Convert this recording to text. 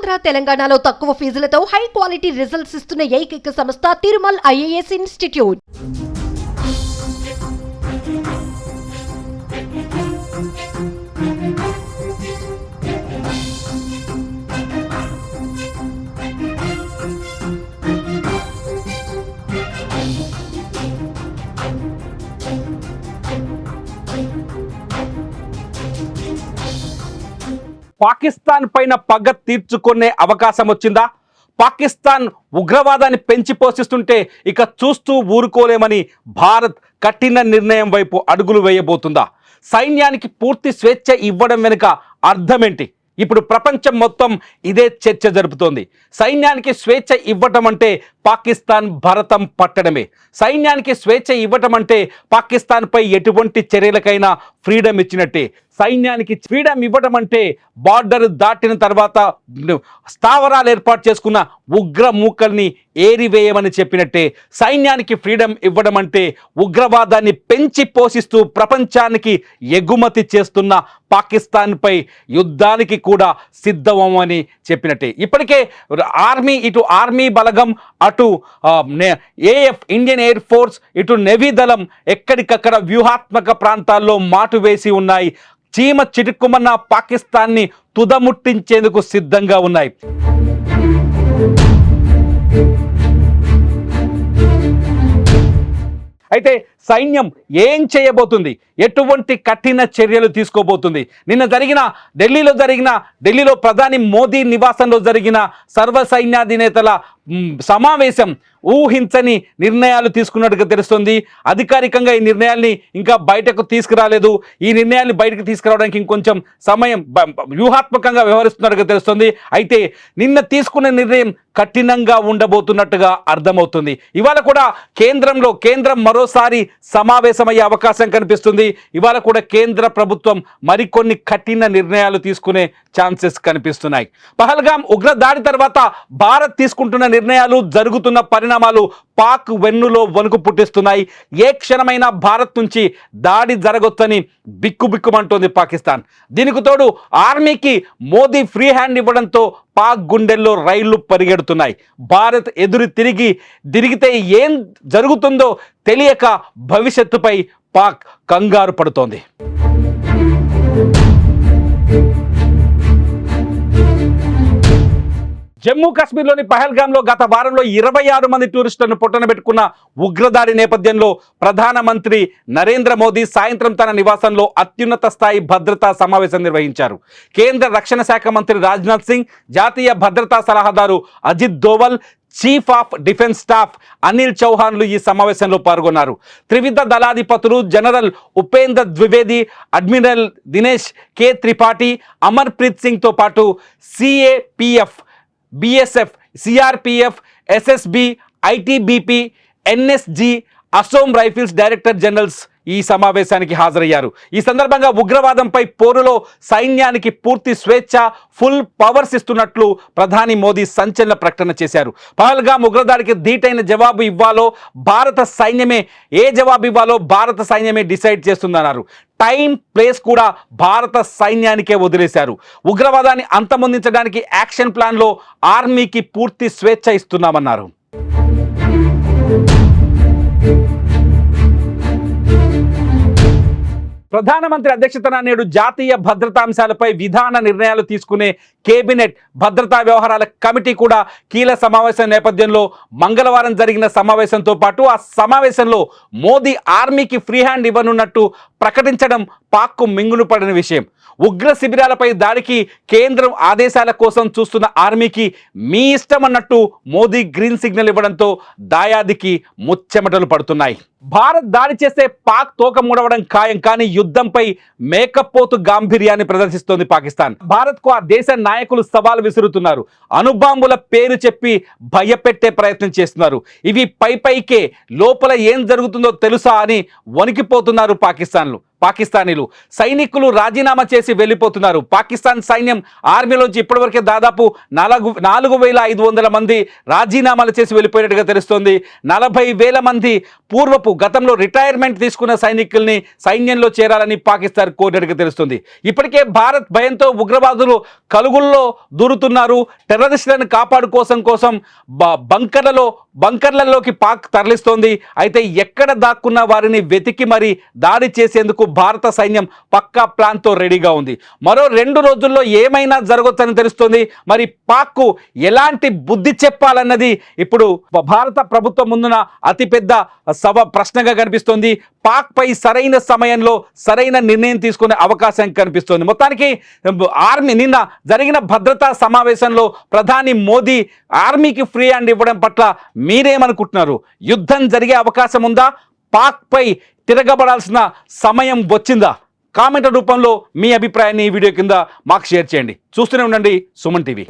ఆంధ్ర తెలంగాణలో తక్కువ ఫీజులతో high quality results ఇస్తున్న ఏకైక సంస్థ తిరుమల్ ఐఏఎస్ ఇన్స్టిట్యూట్. పాకిస్తాన్ పైన పగ తీర్చుకునే అవకాశం వచ్చిందా? పాకిస్తాన్ ఉగ్రవాదాన్ని పెంచి పోషిస్తుంటే ఇక చూస్తూ ఊరుకోలేమని భారత్ కఠిన నిర్ణయం వైపు అడుగులు వేయబోతుందా? సైన్యానికి పూర్తి స్వేచ్ఛ ఇవ్వడం వెనుక అర్థమేంటి? ఇప్పుడు ప్రపంచం మొత్తం ఇదే చర్చ జరుపుతోంది. సైన్యానికి స్వేచ్ఛ ఇవ్వటం అంటే పాకిస్తాన్ భరతం పట్టడమే. సైన్యానికి స్వేచ్ఛ ఇవ్వటం అంటే పాకిస్తాన్పై ఎటువంటి చర్యలకైనా ఫ్రీడమ్ ఇచ్చినట్టే. సైన్యానికి ఫ్రీడమ్ ఇవ్వటం అంటే బార్డర్ దాటిన తర్వాత స్థావరాలు ఏర్పాటు చేసుకున్న ఉగ్ర మూకల్ని ఏరివేయమని చెప్పినట్టే. సైన్యానికి ఫ్రీడమ్ ఇవ్వడం అంటే ఉగ్రవాదాన్ని పెంచి పోషిస్తూ ప్రపంచానికి ఎగుమతి చేస్తున్న పాకిస్తాన్పై యుద్ధానికి కూడా సిద్ధమని చెప్పినట్టే. ఇప్పటికే ఇటు ఆర్మీ బలగం, అటు ఏఎఫ్ ఇండియన్ ఎయిర్ ఫోర్స్, ఇటు నేవీ దళం ఎక్కడికక్కడ వ్యూహాత్మక ప్రాంతాల్లో మాటు వేసి ఉన్నాయి. చీమ చిటుక్కుమన్న పాకిస్తాన్ని తుదముట్టించేందుకు సిద్ధంగా ఉన్నాయి. అయితే సైన్యం ఏం చేయబోతుంది? ఎటువంటి కఠిన చర్యలు తీసుకోబోతుంది? ఢిల్లీలో ప్రధాని మోదీ నివాసంలో జరిగిన సర్వ సైన్యాధినేతల సమావేశం ఊహించని నిర్ణయాలు తీసుకున్నట్టుగా తెలుస్తుంది. అధికారికంగా ఈ నిర్ణయాల్ని ఇంకా బయటకు తీసుకురాలేదు. ఈ నిర్ణయాల్ని బయటకు తీసుకురావడానికి ఇంకొంచెం సమయం వ్యూహాత్మకంగా వ్యవహరిస్తున్నట్టుగా తెలుస్తుంది. అయితే నిన్న తీసుకున్న నిర్ణయం కఠినంగా ఉండబోతున్నట్టుగా అర్థమవుతుంది. ఇవాళ కూడా కేంద్రం మరోసారి సమావేశమయ్యే అవకాశం కనిపిస్తుంది. ఇవాళ కూడా కేంద్ర ప్రభుత్వం మరికొన్ని కఠిన నిర్ణయాలు తీసుకునే ఛాన్సెస్ కనిపిస్తున్నాయి. పహల్గాం ఉగ్రదాడి తర్వాత భారత్ తీసుకుంటున్న నిర్ణయాలు, జరుగుతున్న పరిణామాలు పాక్ వెన్నులో వణుకు పుట్టిస్తున్నాయి. ఏ క్షణమైనా భారత్ నుంచి దాడి జరగొచ్చని బిక్కుబిక్కుమంటోంది పాకిస్తాన్. దీనికి తోడు ఆర్మీకి మోదీ ఫ్రీ హ్యాండ్ ఇవ్వడంతో పాక్ గుండెల్లో రైళ్లు పరిగెడుతున్నాయి. భారత్ ఎదురు తిరిగితే ఏం జరుగుతుందో తెలియక భవిష్యత్తుపై పాక్ కంగారు పడుతోంది. జమ్మూ కాశ్మీర్లోని పహల్గాంలో గత వారంలో 26 మంది టూరిస్టులను పొట్టనబెట్టుకున్న ఉగ్రదాడి నేపథ్యంలో ప్రధానమంత్రి నరేంద్ర మోదీ సాయంత్రం తన నివాసంలో అత్యున్నత స్థాయి భద్రతా సమావేశం నిర్వహించారు. కేంద్ర రక్షణ శాఖ మంత్రి రాజ్నాథ్ సింగ్, జాతీయ భద్రతా సలహాదారు Ajit Doval, chief of defence staff Anil చౌహాన్లు ఈ సమావేశంలో పాల్గొన్నారు. త్రివిధ దళాధిపతులు general Upendra Dwivedi, admiral Dinesh K Tripathi, Amarpreet సింగ్తో పాటు CAPF, BSF, CRPF, SSB, ITBP, NSG, Assam rifles director generals ఈ సమావేశానికి హాజరయ్యారు. ఈ సందర్భంగా ఉగ్రవాదంపై పోరులో సైన్యానికి పూర్తి స్వేచ్ఛ, ఫుల్ పవర్స్ ఇస్తున్నట్లు ప్రధాని మోదీ సంచలన ప్రకటన చేశారు. పహల్గాం ఉగ్రదాడికి ధీటైన జవాబు ఇవ్వాలో భారత సైన్యమే డిసైడ్ చేస్తుందన్నారు. టైం, ప్లేస్ కూడా భారత సైన్యానికే వదిలేశారు. ఉగ్రవాదాన్ని అంతమొందించడానికి యాక్షన్ ప్లాన్లో ఆర్మీకి పూర్తి స్వేచ్ఛ ఇస్తున్నామన్నారు. ప్రధానమంత్రి అధ్యక్షతన నేడు జాతీయ భద్రతా అంశాలపై విధాన నిర్ణయాలు తీసుకునే కేబినెట్ భద్రతా వ్యవహారాల కమిటీ కూడా కీలక సమావేశం నేపథ్యంలో మంగళవారం జరిగిన సమావేశంతో పాటు ఆ సమావేశంలో మోదీ ఆర్మీకి ఫ్రీ హ్యాండ్ ఇవ్వనున్నట్టు ప్రకటించడం పాక్కు మింగులు పడిన విషయం. ఉగ్ర శిబిరాలపై దాడికి కేంద్రం ఆదేశాల కోసం చూస్తున్న ఆర్మీకి మీ ఇష్టం అన్నట్టు మోదీ గ్రీన్ సిగ్నల్ ఇవ్వడంతో దాయాదికి ముచ్చెమటలు పడుతున్నాయి. భారత్ దాడి చేస్తే పాక్ తోక ముడవడం ఖాయం. కానీ యుద్ధంపై మేకపోతు గాంభీర్యాన్ని ప్రదర్శిస్తోంది పాకిస్తాన్. భారత్కు ఆ దేశ నాయకులు సవాల్ విసురుతున్నారు. అణుబాంబుల పేరు చెప్పి భయపెట్టే ప్రయత్నం చేస్తున్నారు. ఇవి పైకే, లోపల ఏం జరుగుతుందో తెలుసా అని వణికిపోతున్నారు పాకిస్తాన్లు. పాకిస్తానీలు. సైనికులు రాజీనామా చేసి వెళ్ళిపోతున్నారు. పాకిస్తాన్ సైన్యం ఆర్మీలోంచి ఇప్పటివరకే దాదాపు 4,500 మంది రాజీనామాలు చేసి వెళ్ళిపోయినట్టుగా తెలుస్తోంది. 40,000 మంది పూర్వపు గతంలో రిటైర్మెంట్ తీసుకున్న సైనికుల్ని సైన్యంలో చేరాలని పాకిస్తాన్ కోరినట్టుగా తెలుస్తుంది. ఇప్పటికే భారత్ భయంతో ఉగ్రవాదులు కలుగుల్లో దూరుతున్నారు. టెర్రరిస్టులను కాపాడుకోసం బంకర్లలోకి పాక్ తరలిస్తోంది. అయితే ఎక్కడ దాక్కున్న వారిని వెతికి మరి దాడి చేసేందుకు భారత సైన్యం పక్కా ప్లాన్తో రెడీగా ఉంది. మరో 2 రోజుల్లో ఏమైనా జరగొచ్చని తెలుస్తోంది. మరి పాక్కు ఎలాంటి బుద్ధి చెప్పాలన్నది ఇప్పుడు భారత ప్రభుత్వం ముందున అతిపెద్ద ప్రశ్నగా కనిపిస్తోంది. పాక్ పై సరైన సమయంలో సరైన నిర్ణయం తీసుకునే అవకాశం కనిపిస్తోంది. మొత్తానికి ఆర్మీ నిన్న జరిగిన భద్రతా సమావేశంలో ప్రధాని మోదీ ఆర్మీకి ఫ్రీ హ్యాండ్ ఇవ్వడం పట్ల మీరేమనుకుంటున్నారు? యుద్ధం జరిగే అవకాశం ఉందా? పాక్ పై తిరగబడాల్సిన సమయం వచ్చిందా? కామెంట్ రూపంలో మీ అభిప్రాయాన్ని ఈ వీడియో కింద మాకు షేర్ చేయండి. చూస్తూనే ఉండండి సుమన్ టీవీ.